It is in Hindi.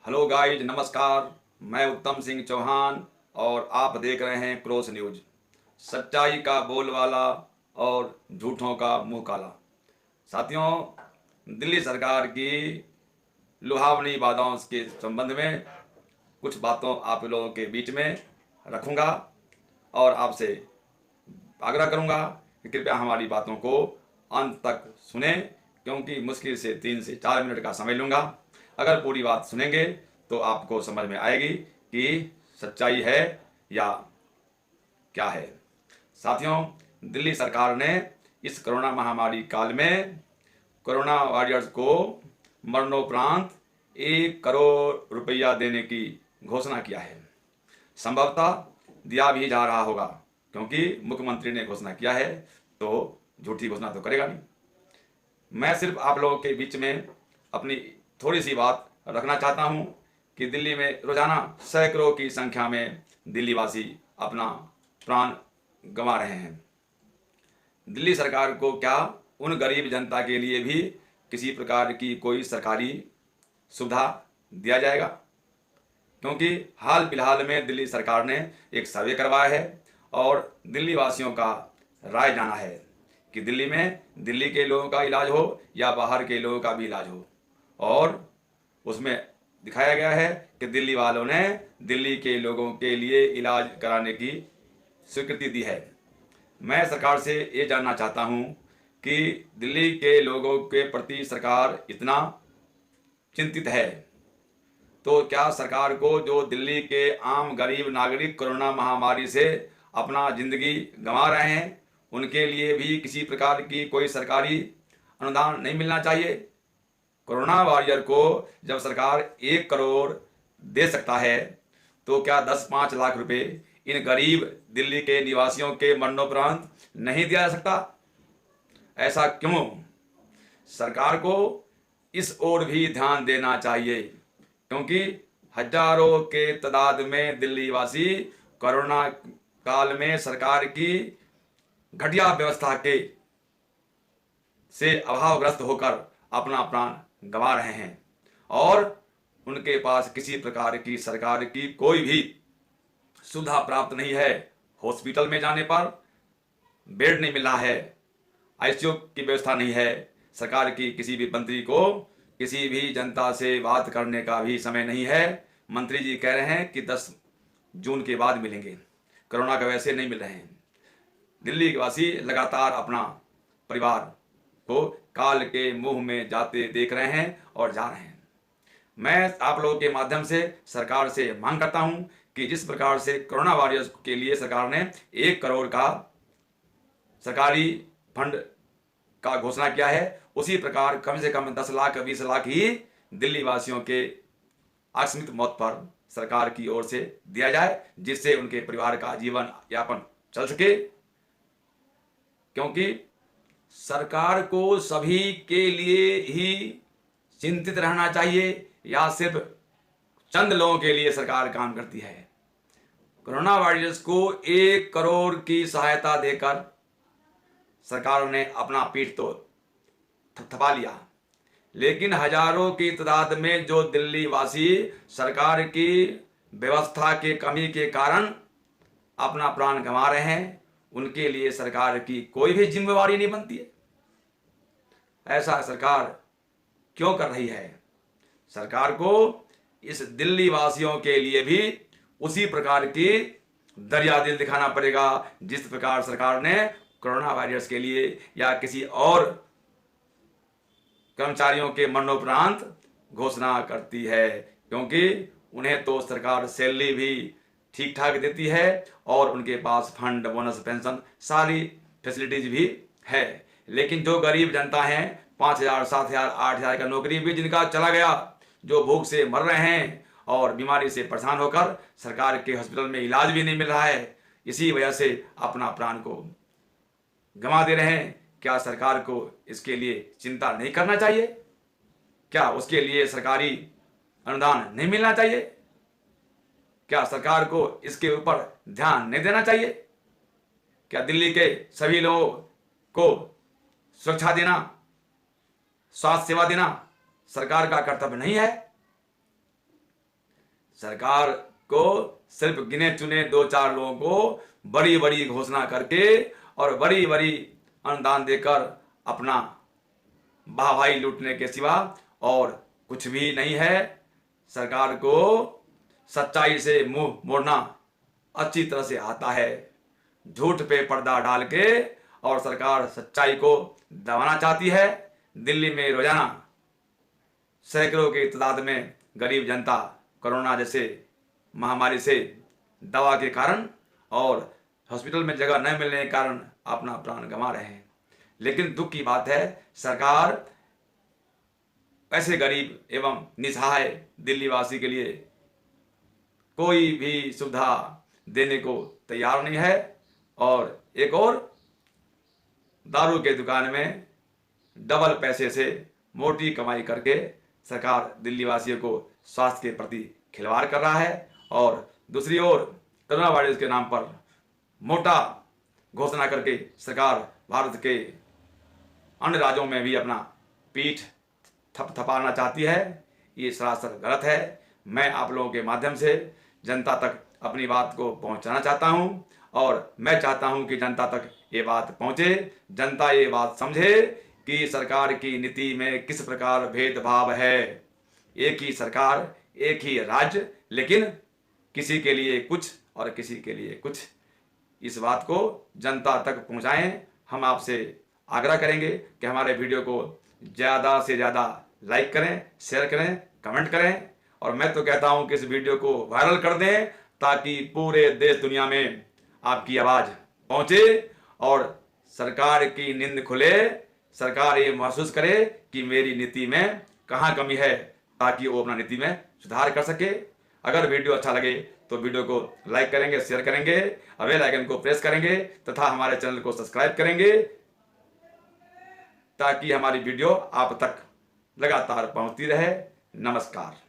हेलो गाइज, नमस्कार। मैं उत्तम सिंह चौहान और आप देख रहे हैं क्रॉस न्यूज। सच्चाई का बोलवाला और झूठों का मुंह काला। साथियों, दिल्ली सरकार की लुभावनी वादाओं के संबंध में कुछ बातों आप लोगों के बीच में रखूंगा और आपसे आग्रह करूंगा कि कृपया हमारी बातों को अंत तक सुने, क्योंकि मुश्किल से 3 से 4 मिनट का समय लूंगा। अगर पूरी बात सुनेंगे तो आपको समझ में आएगी कि सच्चाई है या क्या है। साथियों, दिल्ली सरकार ने इस कोरोना महामारी काल में कोरोना वॉरियर्स को मरणोपरांत 1 करोड़ रुपया देने की घोषणा किया है। संभवतः दिया भी जा रहा होगा, क्योंकि मुख्यमंत्री ने घोषणा किया है तो झूठी घोषणा तो करेगा नहीं। मैं सिर्फ आप लोगों के बीच में अपनी थोड़ी सी बात रखना चाहता हूं कि दिल्ली में रोजाना सैकड़ों की संख्या में दिल्लीवासी अपना प्राण गंवा रहे हैं। दिल्ली सरकार को क्या उन गरीब जनता के लिए भी किसी प्रकार की कोई सरकारी सुविधा दिया जाएगा? क्योंकि हाल फिलहाल में दिल्ली सरकार ने एक सर्वे करवाया है और दिल्ली वासियों का राय जाना है कि दिल्ली में दिल्ली के लोगों का इलाज हो या बाहर के लोगों का भी इलाज हो, और उसमें दिखाया गया है कि दिल्ली वालों ने दिल्ली के लोगों के लिए इलाज कराने की स्वीकृति दी है। मैं सरकार से ये जानना चाहता हूँ कि दिल्ली के लोगों के प्रति सरकार इतना चिंतित है तो क्या सरकार को जो दिल्ली के आम गरीब नागरिक कोरोना महामारी से अपना जिंदगी गंवा रहे हैं उनके लिए भी किसी प्रकार की कोई सरकारी अनुदान नहीं मिलना चाहिए? कोरोना वॉरियर को जब सरकार 1 करोड़ दे सकता है तो क्या 10-5 लाख रुपए इन गरीब दिल्ली के निवासियों के मरणोपरांत नहीं दिया जा सकता? ऐसा क्यों? सरकार को इस ओर भी ध्यान देना चाहिए, क्योंकि हजारों के तादाद में दिल्ली वासी कोरोना काल में सरकार की घटिया व्यवस्था के से अभावग्रस्त होकर अपना प्राण गंवा रहे हैं और उनके पास किसी प्रकार की सरकार की कोई भी सुविधा प्राप्त नहीं है। हॉस्पिटल में जाने पर बेड नहीं मिल रहा है, आईसीयू की व्यवस्था नहीं है। सरकार की किसी भी मंत्री को किसी भी जनता से बात करने का भी समय नहीं है। मंत्री जी कह रहे हैं कि 10 जून के बाद मिलेंगे, कोरोना के वैसे नहीं मिल रहे हैं। दिल्ली के वासी लगातार अपना परिवार को काल के मुंह में जाते देख रहे हैं और जा रहे हैं। मैं आप लोगों के माध्यम से सरकार से मांग करता हूं कि जिस प्रकार से कोरोना वॉरियर्स के लिए सरकार ने 1 करोड़ का सरकारी फंड का घोषणा किया है, उसी प्रकार कम से कम 10 लाख 20 लाख ही दिल्ली वासियों के आकस्मिक मौत पर सरकार की ओर से दिया जाए, जिससे उनके परिवार का जीवन यापन चल सके। क्योंकि सरकार को सभी के लिए ही चिंतित रहना चाहिए या सिर्फ चंद लोगों के लिए सरकार काम करती है? कोरोना वायरस को 1 करोड़ की सहायता देकर सरकार ने अपना पीठ तो थपथपा लिया, लेकिन हजारों की तादाद में जो दिल्ली वासी सरकार की व्यवस्था के कमी के कारण अपना प्राण गंवा रहे हैं, उनके लिए सरकार की कोई भी जिम्मेवारी नहीं बनती है। ऐसा सरकार क्यों कर रही है? सरकार को इस दिल्ली वासियों के लिए भी उसी प्रकार की दरिया दिल दिखाना पड़ेगा जिस प्रकार सरकार ने कोरोना वायरस के लिए या किसी और कर्मचारियों के मरणोपरांत घोषणा करती है, क्योंकि उन्हें तो सरकार सैलरी भी ठीक ठाक देती है और उनके पास फंड, बोनस, पेंशन सारी फैसिलिटीज भी है। लेकिन जो गरीब जनता है, 5,000, 7,000, 8,000 का नौकरी भी जिनका चला गया, जो भूख से मर रहे हैं और बीमारी से परेशान होकर सरकार के हॉस्पिटल में इलाज भी नहीं मिल रहा है, इसी वजह से अपना प्राण को गंवा दे रहे हैं। क्या सरकार को इसके लिए चिंता नहीं करना चाहिए? क्या उसके लिए सरकारी अनुदान नहीं मिलना चाहिए? क्या सरकार को इसके ऊपर ध्यान नहीं देना चाहिए? क्या दिल्ली के सभी लोगों को सुरक्षा देना, स्वास्थ्य सेवा देना सरकार का कर्तव्य नहीं है? सरकार को सिर्फ गिने चुने 2-4 लोगों को बड़ी बड़ी घोषणा करके और बड़ी बड़ी अनुदान देकर अपना वाहवाही लूटने के सिवा और कुछ भी नहीं है। सरकार को सच्चाई से मुंह मोड़ना अच्छी तरह से आता है। झूठ पे पर्दा डाल के और सरकार सच्चाई को दबाना चाहती है। दिल्ली में रोजाना सैकड़ों की तादाद में गरीब जनता कोरोना जैसे महामारी से दवा के कारण और हॉस्पिटल में जगह न मिलने के कारण अपना प्राण गंवा रहे हैं। लेकिन दुख की बात है, सरकार ऐसे गरीब एवं निसहाय दिल्ली वासी के लिए कोई भी सुविधा देने को तैयार नहीं है। और एक और दारू के दुकान में डबल पैसे से मोटी कमाई करके सरकार दिल्ली वासियों को स्वास्थ्य के प्रति खिलवाड़ कर रहा है। और दूसरी ओर कोरोना वायरस के नाम पर मोटा घोषणा करके सरकार भारत के अन्य राज्यों में भी अपना पीठ थपथपाना चाहती है। ये सरासर गलत है। मैं आप लोगों के माध्यम से जनता तक अपनी बात को पहुंचाना चाहता हूं और मैं चाहता हूं कि जनता तक ये बात पहुंचे, जनता ये बात समझे कि सरकार की नीति में किस प्रकार भेदभाव है। एक ही सरकार, एक ही राज्य, लेकिन किसी के लिए कुछ और किसी के लिए कुछ। इस बात को जनता तक पहुंचाएं। हम आपसे आग्रह करेंगे कि हमारे वीडियो को ज़्यादा से ज़्यादा लाइक करें, शेयर करें, कमेंट करें। और मैं तो कहता हूं कि इस वीडियो को वायरल कर दें ताकि पूरे देश दुनिया में आपकी आवाज़ पहुंचे और सरकार की नींद खुले। सरकार ये महसूस करे कि मेरी नीति में कहाँ कमी है, ताकि वो अपना नीति में सुधार कर सके। अगर वीडियो अच्छा लगे तो वीडियो को लाइक करेंगे, शेयर करेंगे, बेल आइकन को प्रेस करेंगे तथा हमारे चैनल को सब्सक्राइब करेंगे ताकि हमारी वीडियो आप तक लगातार पहुंचती रहे। नमस्कार।